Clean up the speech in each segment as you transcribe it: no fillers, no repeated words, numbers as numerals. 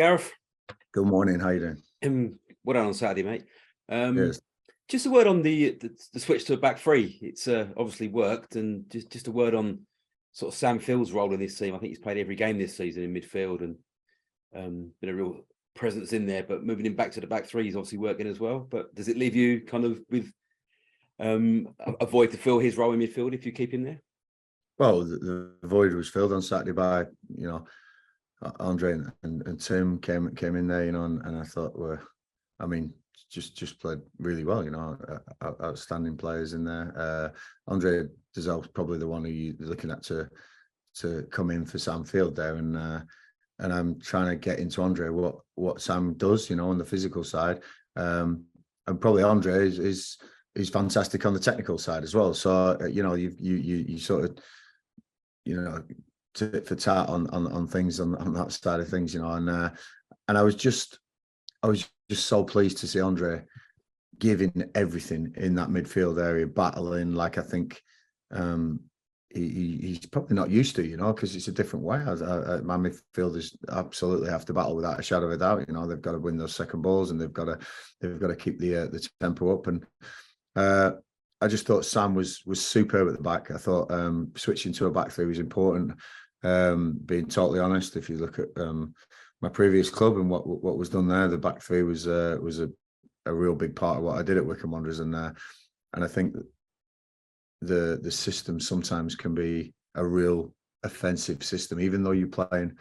Gareth. Good morning. How you doing? Well done on Saturday, mate. Yes. Just a word on the switch to a back three. It's obviously worked, and just a word on sort of Sam Field's role in this team. I think he's played every game this season in midfield and been a real presence in there. But moving him back to the back three is obviously working as well. But does it leave you kind of with a void to fill his role in midfield if you keep him there? Well, the void was filled on Saturday by Andre and Tim came in there, and I thought just played really well, outstanding players in there. Andre Dozzell's probably the one who you're looking at to come in for Sam Field there, and I'm trying to get into Andre what Sam does, on the physical side, and probably Andre is fantastic on the technical side as well. So you sort of tit for tat on things on that side of things, and I was just so pleased to see Andre giving everything in that midfield area, battling like I think he's probably not used to, because it's a different way. My midfielders absolutely have to battle without a shadow of a doubt. They've got to win those second balls and they've got to keep the tempo up. And I just thought Sam was superb at the back. I thought switching to a back three was important. Being totally honest, if you look at my previous club and what was done there, the back three was a real big part of what I did at Wycombe Wanderers, and I think that the system sometimes can be a real offensive system, even though you're playing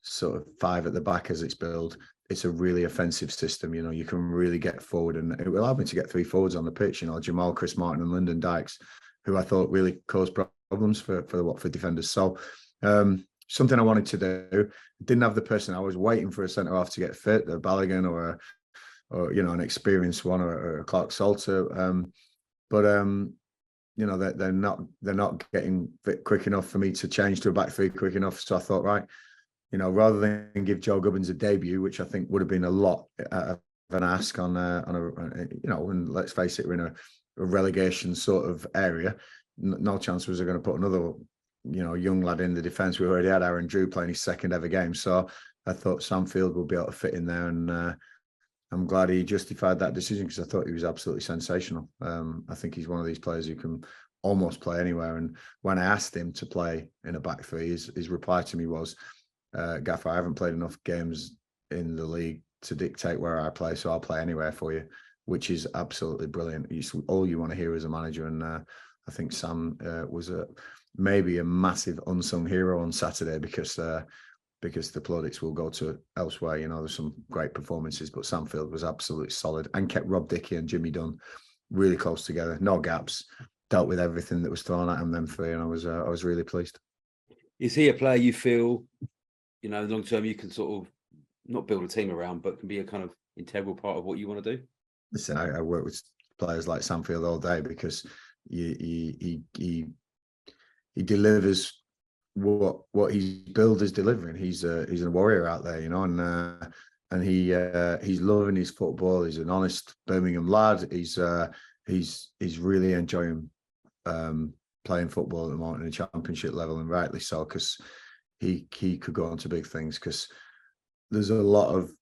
sort of five at the back as it's billed. It's a really offensive system. You can really get forward, and it allowed me to get three forwards on the pitch. Jamal, Chris Martin, and Lyndon Dykes, who I thought really caused problems for the Watford defenders. So something I wanted to do. Didn't have the person. I was waiting for a centre half to get fit, a Balogun or an experienced one, or a Clark Salter. But they're not getting fit quick enough for me to change to a back three quick enough. So I thought, right, rather than give Joe Gubbins a debut, which I think would have been a lot of an ask on and let's face it, we're in a relegation sort of area. No chance was I going to put another young lad in the defence. We already had Aaron Drew playing his second ever game, so I thought Sam Field would be able to fit in there, and I'm glad he justified that decision, because I thought he was absolutely sensational. I think he's one of these players who can almost play anywhere, and when I asked him to play in a back three, his reply to me was, Gaffer, I haven't played enough games in the league to dictate where I play, so I'll play anywhere for you, which is absolutely brilliant. It's all you want to hear as a manager, and I think Sam was maybe a massive unsung hero on Saturday, because the plaudits will go to elsewhere. There's some great performances, but Sam Field was absolutely solid and kept Rob Dickey and Jimmy Dunn really close together. No gaps, dealt with everything that was thrown at him, them three, and I was really pleased. Is he a player you feel, long term you can sort of not build a team around, but can be a kind of integral part of what you want to do? Listen, I work with players like Sam Field all day, because he delivers what he's billed as delivering. He's a warrior out there, and he's loving his football. He's an honest Birmingham lad. He's really enjoying playing football at the moment in the Championship level, and rightly so, because he could go on to big things. Because there's a lot of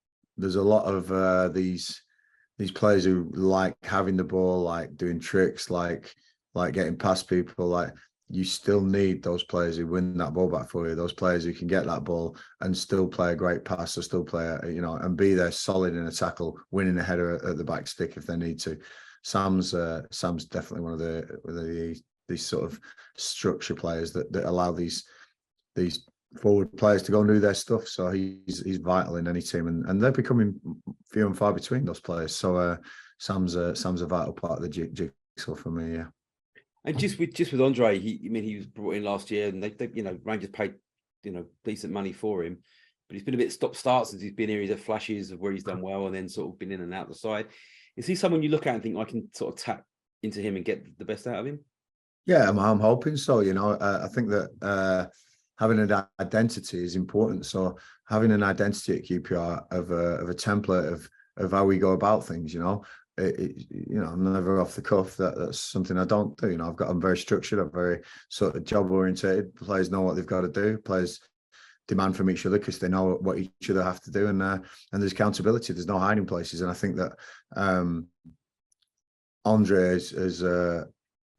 these players who like having the ball, like doing tricks, like getting past people. Like, you still need those players who win that ball back for you, those players who can get that ball and still play a great pass, or still play and be there solid in a tackle, winning a header at the back stick if they need to. Sam's definitely one of these sort of structure players that allow these forward players to go and do their stuff. So he's vital in any team, and they're becoming few and far between, those players. So Sam's a vital part of the jigsaw for me. Yeah. And just with Andre, he was brought in last year, and they Rangers paid decent money for him, but he's been a bit stop-start since he's been here. He's had flashes of where he's done well, and then sort of been in and out the side. Is he someone you look at and think I can sort of tap into him and get the best out of him? Yeah, I'm hoping so. I think that having an identity is important. So having an identity at QPR of a template of how we go about things, I'm never off the cuff. That's something I don't do. I'm very structured. I'm very sort of job oriented. Players know what they've got to do. Players demand from each other because they know what each other have to do, and there's accountability. There's no hiding places, and I think that Andre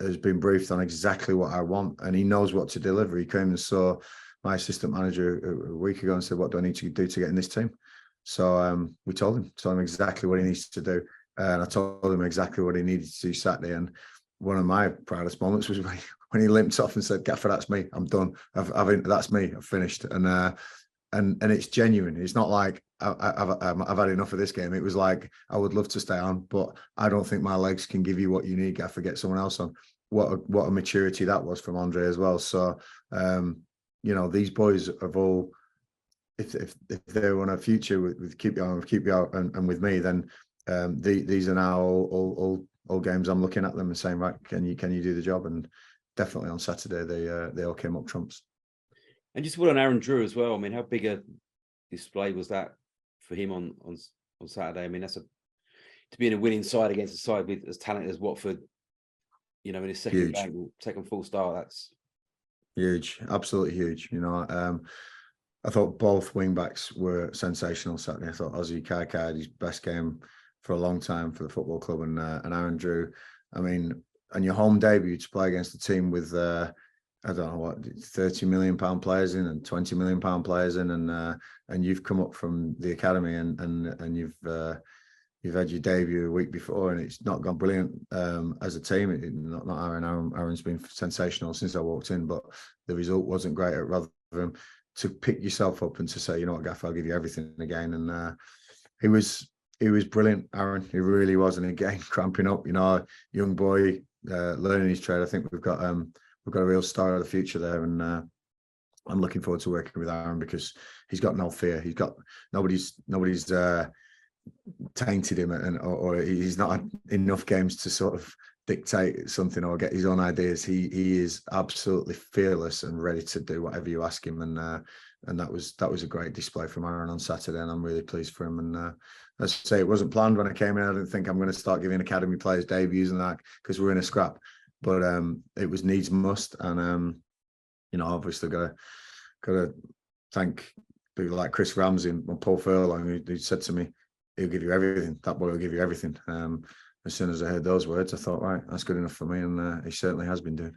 has been briefed on exactly what I want, and he knows what to deliver. He came and saw my assistant manager a week ago and said, "What do I need to do to get in this team?" So we told him exactly what he needs to do, and I told him exactly what he needed to do Saturday. And one of my proudest moments was when he limped off and said, "Gaffer, that's me. I'm done. That's me. I've finished." And it's genuine. It's not like I've had enough of this game. It was like, I would love to stay on, but I don't think my legs can give you what you need. Gaffer, get someone else on. What a maturity that was from Andre as well. So these boys have all, if they want a future with QPR and with me, then these are now all games I'm looking at them and saying, right, can you do the job? And definitely on Saturday they all came up trumps. And just what on Aaron Drew as well. I mean, how big a display was that for him on Saturday? I mean, to be in a winning side against a side with as talented as Watford, in his second full start, that's huge, absolutely huge. I thought both wing backs were sensational Saturday. I thought Ozzy Kaikai had his best game for a long time for the football club, and Aaron Drew. I mean, and your home debut to play against a team with I don't know what, £30 million players in and £20 million players in, and you've come up from the academy and you've had your debut a week before, and it's not gone brilliant as a team. Not Aaron. Aaron's been sensational since I walked in, but the result wasn't great at Rotherham. To pick yourself up and to say, you know what, Gaff, I'll give you everything again, and he was brilliant, Aaron. He really was, and again, cramping up. Young boy learning his trade. I think we've got a real star of the future there, and I'm looking forward to working with Aaron because he's got no fear. He's got nobody's tainted him, or he's not had enough games to sort of dictate something or get his own ideas. He is absolutely fearless and ready to do whatever you ask him, and that was a great display from Aaron on Saturday, and I'm really pleased for him. And as I say, it wasn't planned when I came in. I didn't think I'm going to start giving academy players debuts and that because we're in a scrap. But it was needs must, and obviously got to thank people like Chris Ramsey and Paul Furlong who said to me, "He'll give you everything. That boy will give you everything." As soon as I heard those words, I thought, right, that's good enough for me, and he certainly has been doing.